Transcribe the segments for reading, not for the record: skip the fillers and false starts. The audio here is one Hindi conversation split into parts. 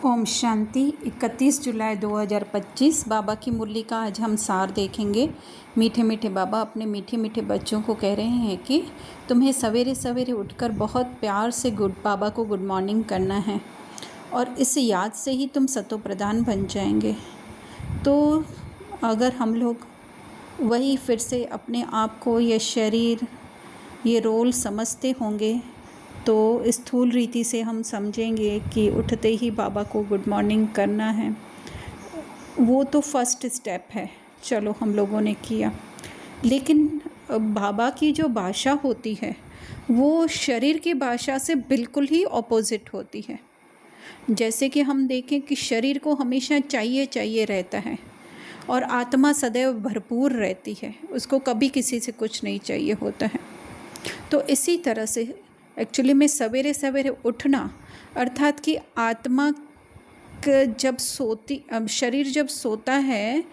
ओम शांति। 31 जुलाई 2025 बाबा की मुरली का आज हम सार देखेंगे। मीठे मीठे बाबा अपने मीठे मीठे बच्चों को कह रहे हैं कि तुम्हें सवेरे सवेरे उठकर बहुत प्यार से बाबा को गुड मॉर्निंग करना है और इस याद से ही तुम सतो प्रधान बन जाएंगे। तो अगर हम लोग वही फिर से अपने आप को ये शरीर ये रोल समझते होंगे तो स्थूल रीति से हम समझेंगे कि उठते ही बाबा को गुड मॉर्निंग करना है। वो तो फर्स्ट स्टेप है, चलो हम लोगों ने किया। लेकिन बाबा की जो भाषा होती है वो शरीर की भाषा से बिल्कुल ही ऑपोजिट होती है। जैसे कि हम देखें कि शरीर को हमेशा चाहिए चाहिए रहता है और आत्मा सदैव भरपूर रहती है, उसको कभी किसी से कुछ नहीं चाहिए होता है। तो इसी तरह से एक्चुअली में सवेरे सवेरे उठना अर्थात कि आत्मा जब शरीर जब सोता है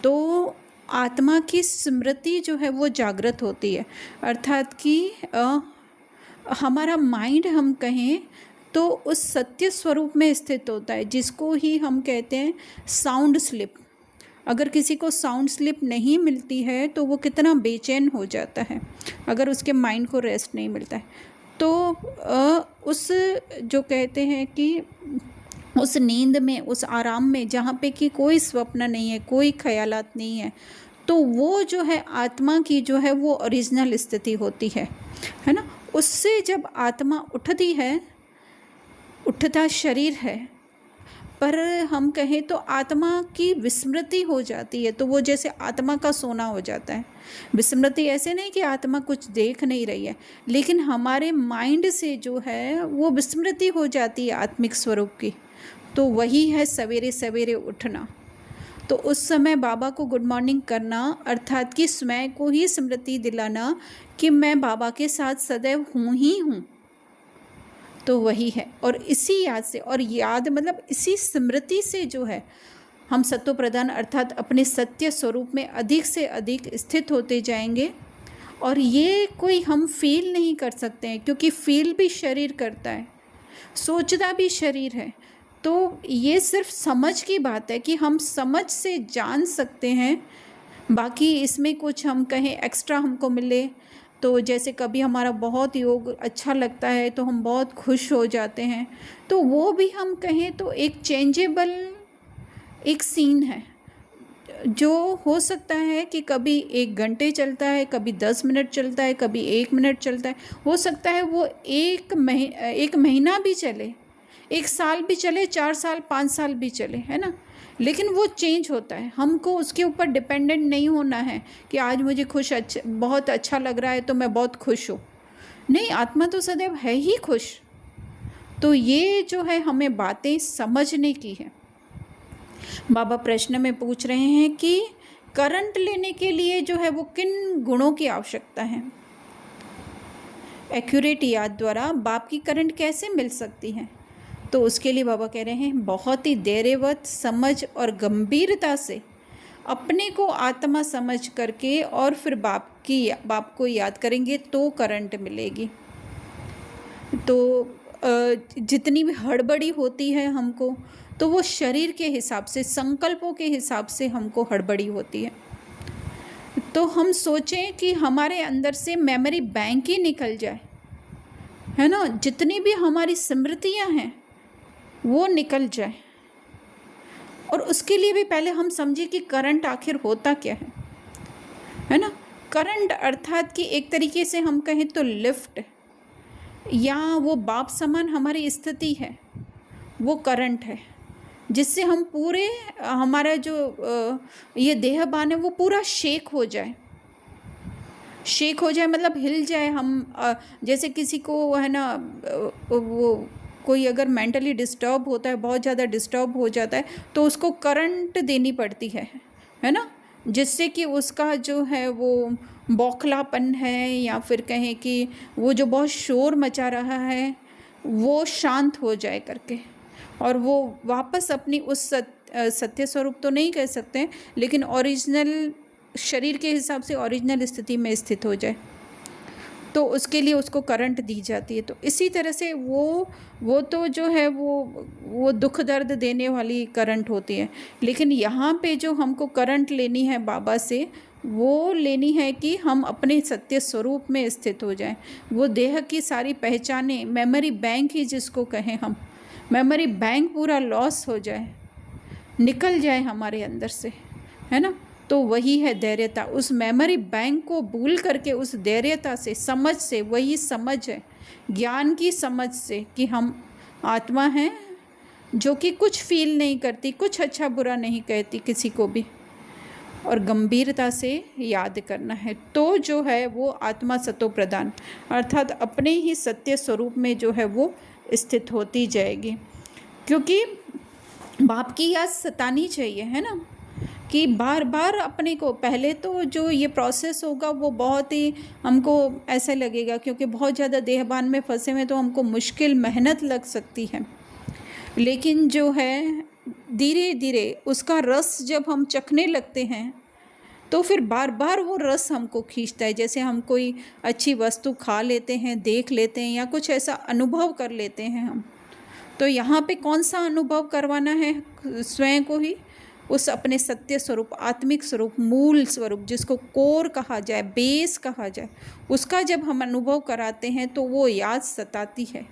तो आत्मा की स्मृति जो है वो जागृत होती है। अर्थात कि हमारा माइंड हम कहें तो उस सत्य स्वरूप में स्थित होता है, जिसको ही हम कहते हैं साउंड स्लिप। अगर किसी को साउंड स्लिप नहीं मिलती है तो वो कितना बेचैन हो जाता है अगर उसके माइंड को रेस्ट नहीं मिलता है। तो उस जो कहते हैं कि उस नींद में, उस आराम में जहाँ पे कि कोई स्वप्न नहीं है, कोई ख्यालात नहीं है, तो वो जो है आत्मा की जो है वो ओरिजिनल स्थिति होती है ना। उससे जब आत्मा उठती है, उठता शरीर है पर हम कहें तो आत्मा की विस्मृति हो जाती है, तो वो जैसे आत्मा का सोना हो जाता है। विस्मृति ऐसे नहीं कि आत्मा कुछ देख नहीं रही है, लेकिन हमारे माइंड से जो है वो विस्मृति हो जाती है आत्मिक स्वरूप की। तो वही है सवेरे सवेरे उठना। तो उस समय बाबा को गुड मॉर्निंग करना अर्थात कि स्वयं को ही स्मृति दिलाना कि मैं बाबा के साथ सदैव हूँ ही हूँ। तो वही है, और इसी याद से, और याद मतलब इसी स्मृति से जो है हम सत्व प्रधान अर्थात अपने सत्य स्वरूप में अधिक से अधिक स्थित होते जाएंगे। और ये कोई हम फील नहीं कर सकते हैं, क्योंकि फील भी शरीर करता है, सोचना भी शरीर है। तो ये सिर्फ समझ की बात है कि हम समझ से जान सकते हैं। बाकी इसमें कुछ हम कहें एक्स्ट्रा हमको मिले तो जैसे कभी हमारा बहुत योग अच्छा लगता है तो हम बहुत खुश हो जाते हैं, तो वो भी हम कहें तो एक चेंजेबल एक सीन है जो हो सकता है कि कभी 1 घंटे चलता है, कभी 10 मिनट चलता है, कभी 1 मिनट चलता है, हो सकता है वो 1 महीना भी चले, 1 साल भी चले, 4 साल 5 साल भी चले, है ना। लेकिन वो चेंज होता है। हमको उसके ऊपर डिपेंडेंट नहीं होना है कि आज मुझे बहुत अच्छा लग रहा है तो मैं बहुत खुश हूँ। नहीं, आत्मा तो सदैव है ही खुश। तो ये जो है हमें बातें समझने की है। बाबा प्रश्न में पूछ रहे हैं कि करंट लेने के लिए जो है वो किन गुणों की आवश्यकता है। एक्यूरेट याद द्वारा बाप की करंट कैसे मिल सकती है। तो उसके लिए बाबा कह रहे हैं बहुत ही धैर्यवत समझ और गंभीरता से अपने को आत्मा समझ करके और फिर बाप को याद करेंगे तो करंट मिलेगी। तो जितनी भी हड़बड़ी होती है हमको, तो वो शरीर के हिसाब से, संकल्पों के हिसाब से हमको हड़बड़ी होती है। तो हम सोचें कि हमारे अंदर से मेमोरी बैंक ही निकल जाए, है ना, जितनी भी हमारी स्मृतियाँ हैं वो निकल जाए। और उसके लिए भी पहले हम समझे कि करंट आखिर होता क्या है ना। करंट अर्थात कि एक तरीके से हम कहें तो लिफ्ट, या वो बाप समान हमारी स्थिति है, वो करंट है जिससे हम पूरे हमारा जो ये देहबान है वो पूरा शेक हो जाए। शेक हो जाए मतलब हिल जाए। हम जैसे किसी को है ना, वो कोई अगर मेंटली डिस्टर्ब होता है, बहुत ज़्यादा डिस्टर्ब हो जाता है, तो उसको करंट देनी पड़ती है ना, जिससे कि उसका जो है वो बौखलापन है या फिर कहें कि वो जो बहुत शोर मचा रहा है वो शांत हो जाए करके, और वो वापस अपनी उस सत्य स्वरूप तो नहीं कह सकते, लेकिन ओरिजिनल शरीर के हिसाब से ओरिजिनल स्थिति में स्थित हो जाए। तो उसके लिए उसको करंट दी जाती है। तो इसी तरह से वो तो जो है वो दुख दर्द देने वाली करंट होती है। लेकिन यहाँ पे जो हमको करंट लेनी है बाबा से, वो लेनी है कि हम अपने सत्य स्वरूप में स्थित हो जाएं। वो देह की सारी पहचानें, मेमोरी बैंक ही जिसको कहें हम, मेमोरी बैंक पूरा लॉस हो जाए, निकल जाए हमारे अंदर से, है ना। तो वही है धैर्यता। उस मेमोरी बैंक को भूल करके उस धैर्यता से, समझ से, वही समझ है, ज्ञान की समझ से कि हम आत्मा हैं जो कि कुछ फील नहीं करती, कुछ अच्छा बुरा नहीं कहती किसी को भी, और गंभीरता से याद करना है। तो जो है वो आत्मा सतो प्रधान अर्थात अपने ही सत्य स्वरूप में जो है वो स्थित होती जाएगी। क्योंकि बाप की याद सतानी चाहिए, है ना, कि बार बार अपने को, पहले तो जो ये प्रोसेस होगा वो बहुत ही हमको ऐसा लगेगा, क्योंकि बहुत ज़्यादा देहभान में फंसे हुए तो हमको मुश्किल मेहनत लग सकती है। लेकिन जो है धीरे धीरे उसका रस जब हम चखने लगते हैं तो फिर बार बार वो रस हमको खींचता है। जैसे हम कोई अच्छी वस्तु खा लेते हैं, देख लेते हैं, या कुछ ऐसा अनुभव कर लेते हैं हम, तो यहाँ पे कौन सा अनुभव करवाना है स्वयं को ही, उस अपने सत्य स्वरूप, आत्मिक स्वरूप, मूल स्वरूप, जिसको कोर कहा जाए, बेस कहा जाए, उसका जब हम अनुभव कराते हैं तो वो याद सताती है।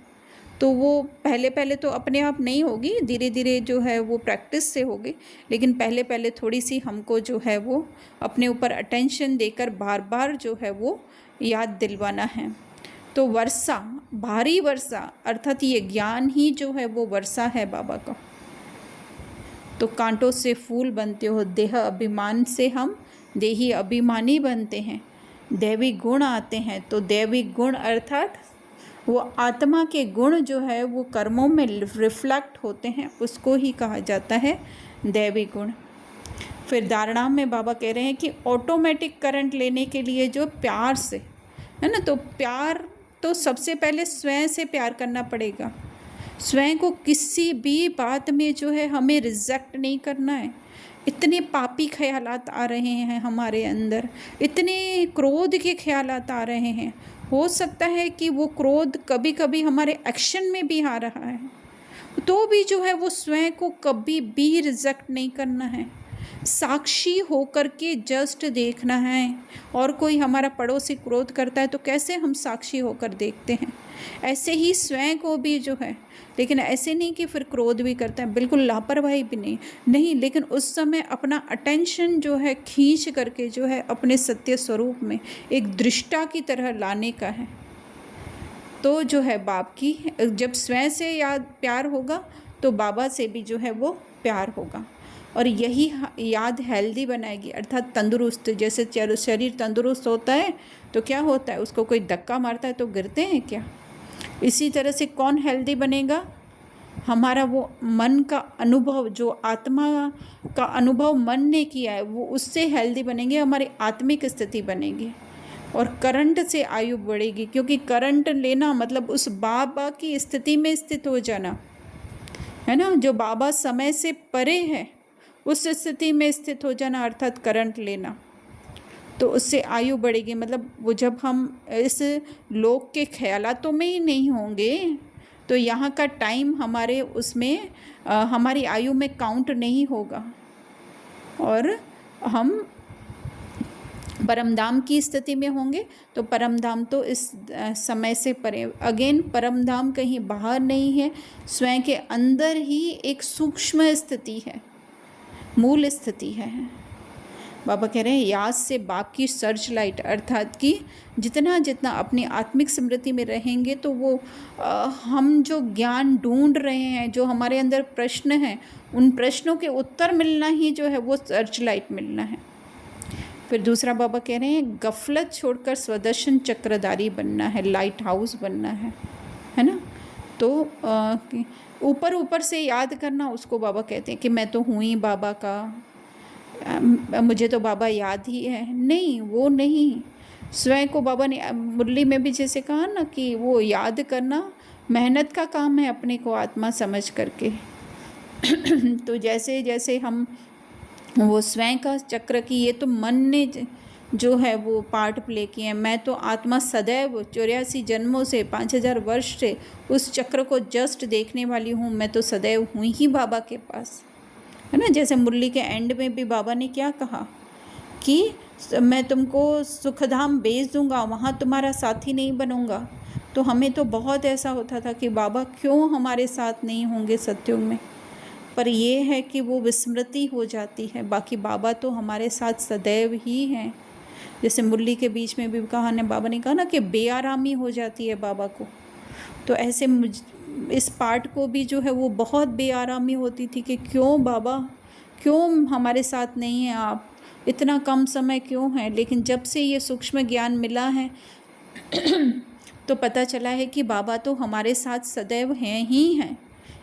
तो वो पहले पहले तो अपने आप नहीं होगी, धीरे धीरे जो है वो प्रैक्टिस से होगी। लेकिन पहले पहले थोड़ी सी हमको जो है वो अपने ऊपर अटेंशन देकर बार बार जो है वो याद दिलवाना है। तो वर्षा, भारी वर्षा, अर्थात ये ज्ञान ही जो है वो वर्षा है बाबा का। तो कांटों से फूल बनते हो, देह अभिमान से हम देही अभिमानी बनते हैं। दैवी गुण आते हैं, तो दैवी गुण अर्थात वो आत्मा के गुण जो है वो कर्मों में रिफ्लेक्ट होते हैं, उसको ही कहा जाता है दैवी गुण। फिर धारणा में बाबा कह रहे हैं कि ऑटोमेटिक करंट लेने के लिए जो प्यार से, है ना, तो प्यार तो सबसे पहले स्वयं से प्यार करना पड़ेगा। स्वयं को किसी भी बात में जो है हमें रिजेक्ट नहीं करना है। इतने पापी ख्यालात आ रहे हैं हमारे अंदर, इतने क्रोध के ख्यालात आ रहे हैं, हो सकता है कि वो क्रोध कभी कभी हमारे एक्शन में भी आ रहा है, तो भी जो है वो स्वयं को कभी भी रिजेक्ट नहीं करना है। साक्षी होकर के जस्ट देखना है। और कोई हमारा पड़ोसी क्रोध करता है तो कैसे हम साक्षी होकर देखते हैं, ऐसे ही स्वयं को भी जो है, लेकिन ऐसे नहीं कि फिर क्रोध भी करता है, बिल्कुल लापरवाही भी नहीं, लेकिन उस समय अपना अटेंशन जो है खींच करके जो है अपने सत्य स्वरूप में एक दृष्टा की तरह लाने का है। तो जो है बाप की, जब स्वयं से प्यार होगा तो बाबा से भी जो है वो प्यार होगा। और यही याद हेल्दी बनाएगी, अर्थात तंदुरुस्त। जैसे शरीर तंदुरुस्त होता है तो क्या होता है, उसको कोई धक्का मारता है तो गिरते हैं क्या। इसी तरह से कौन हेल्दी बनेगा, हमारा वो मन का अनुभव, जो आत्मा का अनुभव मन ने किया है, वो उससे हेल्दी बनेंगे, हमारी आत्मिक स्थिति बनेगी। और करंट से आयु बढ़ेगी, क्योंकि करंट लेना मतलब उस बाबा की स्थिति में स्थित हो जाना, है ना, जो बाबा समय से परे है उस स्थिति में स्थित हो जाना, अर्थात करंट लेना। तो उससे आयु बढ़ेगी, मतलब वो जब हम इस लोक के ख्यालातों में ही नहीं होंगे तो यहाँ का टाइम हमारे उसमें हमारी आयु में काउंट नहीं होगा, और हम परमधाम की स्थिति में होंगे। तो परमधाम तो इस समय से परे, अगेन परमधाम कहीं बाहर नहीं है, स्वयं के अंदर ही एक सूक्ष्म स्थिति है, मूल स्थिति है। बाबा कह रहे हैं याद से बाप की सर्च लाइट, अर्थात कि जितना जितना अपनी आत्मिक स्मृति में रहेंगे तो वो हम जो ज्ञान ढूंढ रहे हैं, जो हमारे अंदर प्रश्न हैं, उन प्रश्नों के उत्तर मिलना ही जो है वो सर्च लाइट मिलना है। फिर दूसरा बाबा कह रहे हैं गफलत छोड़कर स्वदर्शन चक्रधारी बनना है, लाइट हाउस बनना है ना। तो ऊपर ऊपर से याद करना, उसको बाबा कहते हैं कि मैं तो हूँ ही बाबा का, मुझे तो बाबा याद ही है। नहीं, वो नहीं, स्वयं को बाबा ने मुरली में भी जैसे कहा ना कि वो याद करना मेहनत का काम है, अपने को आत्मा समझ करके। तो जैसे जैसे हम वो स्वयं का चक्र की, ये तो मन ने जो है वो पार्ट प्ले किए हैं। मैं तो आत्मा सदैव 84 जन्मों से 5000 वर्ष से उस चक्र को जस्ट देखने वाली हूँ। मैं तो सदैव हूँ ही बाबा के पास, है ना। जैसे मुरली के एंड में भी बाबा ने क्या कहा कि मैं तुमको सुखधाम भेज दूँगा, वहाँ तुम्हारा साथी नहीं बनूँगा। तो हमें तो बहुत ऐसा होता था कि बाबा क्यों हमारे साथ नहीं होंगे सत्युग में, पर ये है कि वो विस्मृति हो जाती है। बाकी बाबा तो हमारे साथ सदैव ही हैं। जैसे मुरली के बीच में भी कहा ने बाबा ने कहा ना कि बेआरामी हो जाती है बाबा को, तो ऐसे इस पार्ट को भी जो है वो बहुत बेआरामी होती थी कि क्यों बाबा, क्यों हमारे साथ नहीं हैं आप, इतना कम समय क्यों है। लेकिन जब से ये सूक्ष्म ज्ञान मिला है तो पता चला है कि बाबा तो हमारे साथ सदैव हैं ही हैं।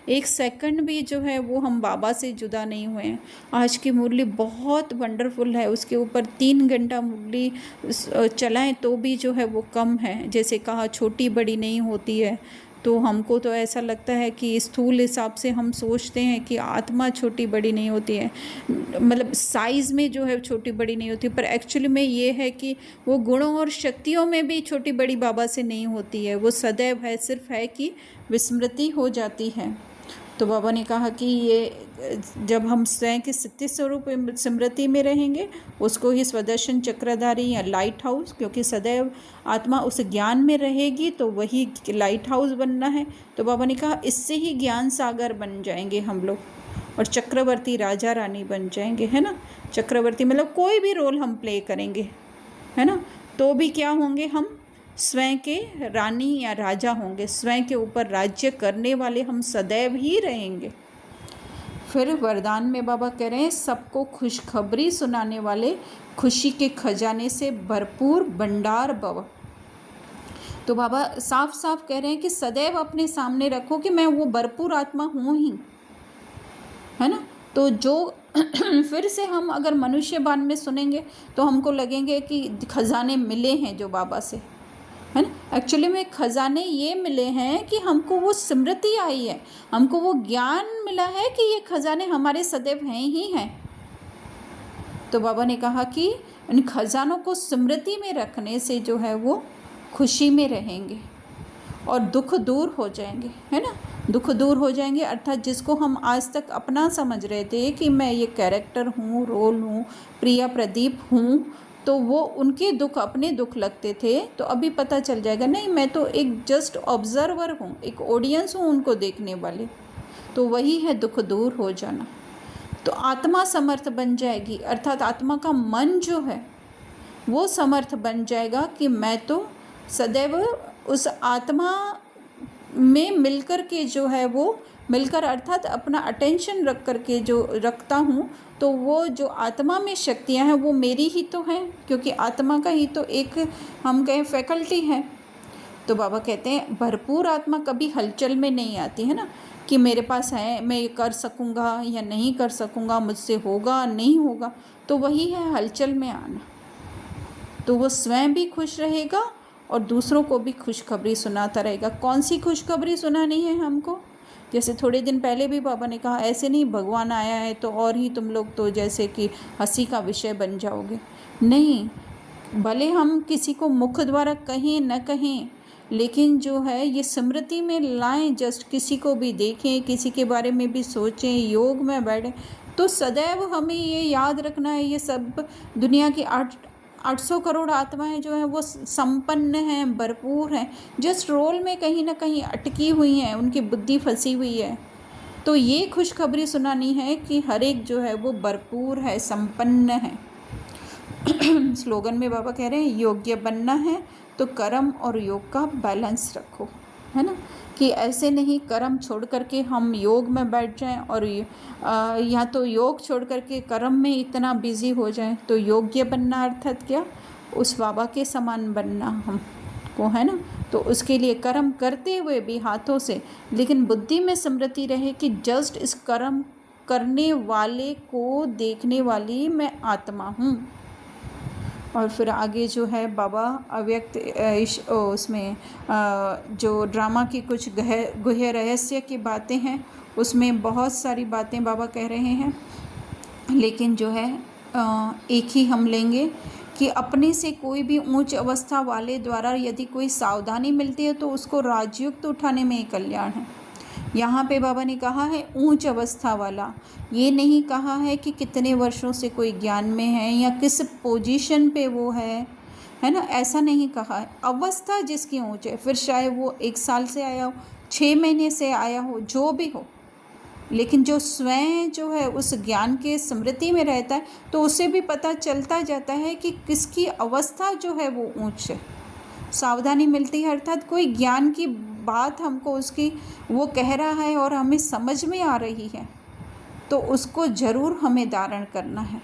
एक सेकंड भी जो है वो हम बाबा से जुदा नहीं हुए हैं। आज की मुरली बहुत वंडरफुल है, उसके ऊपर 3 घंटा मुरली चलाएं तो भी जो है वो कम है। जैसे कहा छोटी बड़ी नहीं होती है, तो हमको तो ऐसा लगता है कि स्थूल हिसाब से हम सोचते हैं कि आत्मा छोटी बड़ी नहीं होती है, मतलब साइज़ में जो है छोटी बड़ी नहीं होती, पर एक्चुअली में ये है कि वो गुणों और शक्तियों में भी छोटी बड़ी बाबा से नहीं होती है। वो सदैव है, सिर्फ है कि विस्मृति हो जाती है। तो बाबा ने कहा कि ये जब हम स्वयं के सत्य स्वरूप स्मृति में रहेंगे, उसको ही स्वदर्शन चक्रधारी या लाइट हाउस, क्योंकि सदैव आत्मा उस ज्ञान में रहेगी तो वही लाइट हाउस बनना है। तो बाबा ने कहा इससे ही ज्ञान सागर बन जाएंगे हम लोग, और चक्रवर्ती राजा रानी बन जाएंगे, है ना। चक्रवर्ती मतलब कोई भी रोल हम प्ले करेंगे, है ना, तो भी क्या होंगे, हम स्वयं के रानी या राजा होंगे, स्वयं के ऊपर राज्य करने वाले हम सदैव ही रहेंगे। फिर वरदान में बाबा कह रहे हैं सबको खुशखबरी सुनाने वाले, खुशी के खजाने से भरपूर भंडार भव। तो बाबा साफ साफ कह रहे हैं कि सदैव अपने सामने रखो कि मैं वो भरपूर आत्मा हूँ ही, है ना। तो जो फिर से हम अगर मनुष्य बान में सुनेंगे तो हमको लगेंगे कि खजाने मिले हैं जो बाबा से, है ना। एक्चुअली में खजाने ये मिले हैं कि हमको वो स्मृति आई है, हमको वो ज्ञान मिला है कि ये खजाने हमारे सदैव हैं ही हैं। तो बाबा ने कहा कि इन खजानों को स्मृति में रखने से जो है वो खुशी में रहेंगे और दुख दूर हो जाएंगे, है ना। दुख दूर हो जाएंगे अर्थात जिसको हम आज तक अपना समझ रहे थे कि मैं ये कैरेक्टर हूँ, रोल हूँ, प्रिया प्रदीप हूँ, तो वो उनके दुख अपने दुख लगते थे। तो अभी पता चल जाएगा नहीं, मैं तो एक जस्ट ऑब्जर्वर हूँ, एक ऑडियंस हूँ उनको देखने वाले। तो वही है दुख दूर हो जाना। तो आत्मा समर्थ बन जाएगी, अर्थात आत्मा का मन जो है वो समर्थ बन जाएगा कि मैं तो सदैव उस आत्मा में मिलकर के जो है वो मिलकर, अर्थात अपना अटेंशन रख कर के जो रखता हूँ, तो वो जो आत्मा में शक्तियाँ हैं वो मेरी ही तो हैं, क्योंकि आत्मा का ही तो एक हम कहें फैकल्टी है। तो बाबा कहते हैं भरपूर आत्मा कभी हलचल में नहीं आती, है ना, कि मेरे पास है, मैं ये कर सकूँगा या नहीं कर सकूँगा, मुझसे होगा नहीं होगा। तो वही है हलचल में आना। तो वो स्वयं भी खुश रहेगा और दूसरों को भी खुशखबरी सुनाता रहेगा। कौन सी खुशखबरी सुनानी है हमको? जैसे थोड़े दिन पहले भी बाबा ने कहा ऐसे नहीं भगवान आया है तो और ही तुम लोग तो जैसे कि हंसी का विषय बन जाओगे। नहीं, भले हम किसी को मुख द्वारा कहें न कहें, लेकिन जो है ये स्मृति में लाएं, जस्ट किसी को भी देखें, किसी के बारे में भी सोचें, योग में बैठें, तो सदैव हमें ये याद रखना है ये सब दुनिया की 800 करोड़ आत्माएं जो हैं वो संपन्न हैं, भरपूर हैं, जस्ट रोल में कहीं ना कहीं अटकी हुई हैं, उनकी बुद्धि फंसी हुई है। तो ये खुशखबरी सुनानी है कि हर एक जो है वो भरपूर है, संपन्न है। स्लोगन में बाबा कह रहे हैं योग्य बनना है तो कर्म और योग का बैलेंस रखो, है ना, कि ऐसे नहीं कर्म छोड़ करके हम योग में बैठ जाएं और या तो योग छोड़ करके कर्म में इतना बिजी हो जाएं। तो योग्य बनना अर्थात क्या, उस बाबा के समान बनना हमको, है ना। तो उसके लिए कर्म करते हुए भी हाथों से, लेकिन बुद्धि में स्मृति रहे कि जस्ट इस कर्म करने वाले को देखने वाली मैं आत्मा हूँ। और फिर आगे जो है बाबा अव्यक्त उसमें जो ड्रामा की कुछ गुह्य रहस्य की बातें हैं, उसमें बहुत सारी बातें बाबा कह रहे हैं, लेकिन जो है एक ही हम लेंगे कि अपने से कोई भी ऊंच अवस्था वाले द्वारा यदि कोई सावधानी मिलती है तो उसको राजयुक्त उठाने में ही कल्याण है। यहाँ पे बाबा ने कहा है ऊंच अवस्था वाला, ये नहीं कहा है कि कितने वर्षों से कोई ज्ञान में है या किस पोजीशन पे वो है ना, ऐसा नहीं कहा है। अवस्था जिसकी ऊंच है, फिर चाहे वो 1 साल से आया हो, 6 महीने से आया हो, जो भी हो, लेकिन जो स्वयं जो है उस ज्ञान के स्मृति में रहता है तो उसे भी पता चलता जाता है कि किसकी अवस्था जो है वो ऊंच है। सावधानी मिलती है अर्थात कोई ज्ञान की बात हमको उसकी वो कह रहा है और हमें समझ में आ रही है तो उसको ज़रूर हमें धारण करना है।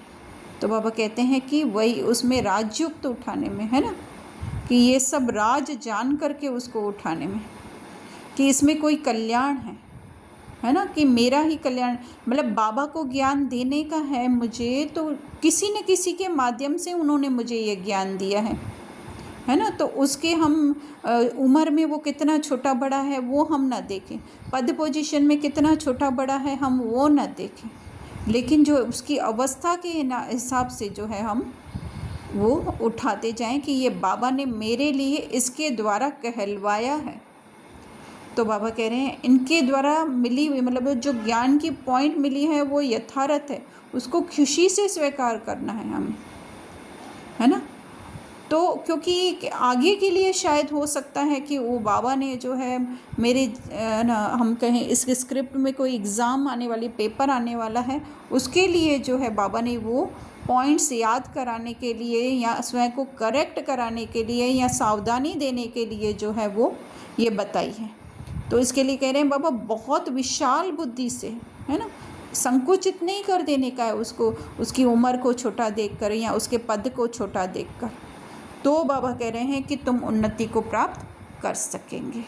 तो बाबा कहते हैं कि वही उसमें राजयुक्त उठाने में, है ना, कि ये सब राज जान करके उसको उठाने में, कि इसमें कोई कल्याण है ना, कि मेरा ही कल्याण, मतलब बाबा को ज्ञान देने का है मुझे, तो किसी न किसी के माध्यम से उन्होंने मुझे ये ज्ञान दिया है ना। तो उसके हम उम्र में वो कितना छोटा बड़ा है वो हम ना देखें, पद पोजीशन में कितना छोटा बड़ा है हम वो ना देखें, लेकिन जो उसकी अवस्था के हिसाब से जो है हम वो उठाते जाएं कि ये बाबा ने मेरे लिए इसके द्वारा कहलवाया है। तो बाबा कह रहे हैं इनके द्वारा मिली हुई, मतलब जो ज्ञान की पॉइंट मिली है वो यथार्थ है, उसको खुशी से स्वीकार करना है हमें, है ना। तो क्योंकि आगे के लिए शायद हो सकता है कि वो बाबा ने जो है मेरे ना, हम कहें इस स्क्रिप्ट में कोई एग्ज़ाम आने वाली, पेपर आने वाला है, उसके लिए जो है बाबा ने वो पॉइंट्स याद कराने के लिए या स्वयं को करेक्ट कराने के लिए या सावधानी देने के लिए जो है वो ये बताई है। तो इसके लिए कह रहे हैं बाबा बहुत विशाल बुद्धि से, है ना, संकुचित नहीं कर देने का है उसको, उसकी उम्र को छोटा देखकर या उसके पद को छोटा देखकर। तो बाबा कह रहे हैं कि तुम उन्नति को प्राप्त कर सकेंगे।